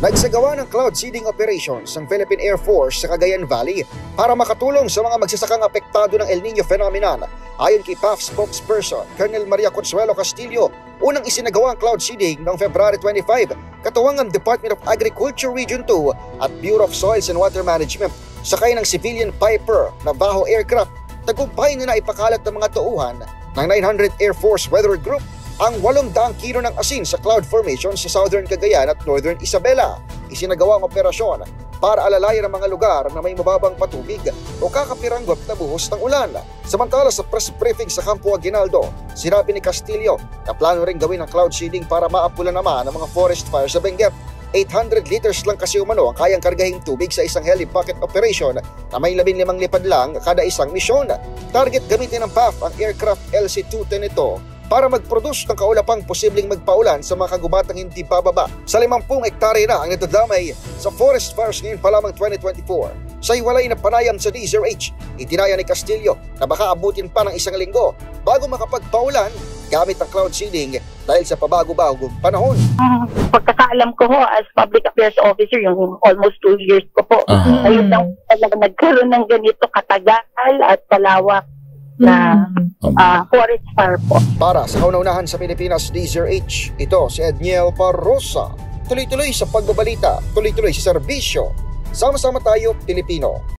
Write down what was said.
Nagsagawa ng cloud seeding operations ang Philippine Air Force sa Cagayan Valley para makatulong sa mga magsasakang apektado ng El Niño phenomenon. Ayon kay PAF spokesperson Colonel Maria Consuelo Castillo, unang isinagawa ang cloud seeding noong February 25, katuwang ang Department of Agriculture Region 2 at Bureau of Soils and Water Management. Sakay ng civilian Piper na Bajo aircraft, tagumpay na naipakalat ng mga tauhan ng 900 Air Force Weather Group ang 800 kilo ng asin sa cloud formation sa Southern Cagayan at Northern Isabela. Isinagawa ang operasyon para alalayan ang mga lugar na may mababang patubig o kakapiranggot na buhos ng ulan. Samantala sa press briefing sa Campo Aguinaldo, sinabi ni Castillo na plano rin gawin ang cloud seeding para maapulan naman ang mga forest fires sa Benguet. 800 liters lang kasi umano ang kayang kargahing tubig sa isang heli bucket operation na may 15 lipad lang kada isang misyon. Target gamitin ng PAF ang aircraft LC-210 nito para mag-produce ng kaulapang posibleng magpaulan sa mga kagubatang hindi bababa. Sa 50 hektare na ang natadamay sa forest fires ngayon pa lamang 2024. Sa hiwalay na panayam sa DZRH, itinaya ni Castillo na baka abutin pa ng isang linggo bago makapagpaulan gamit ang cloud seeding dahil sa pabago-bagong panahon. Pagkakaalam ko ho as public affairs officer, yung almost 2 years ko po, ayun lang talaga nagkaroon ng ganito katagal at palawak na forest fire po. Para sa kauna-unahan sa Pilipinas, DZRH, ito si Edniel Parrosa. Tuloy-tuloy sa pagbabalita, tuloy-tuloy sa serbisyo. Sama-sama tayo, Pilipino.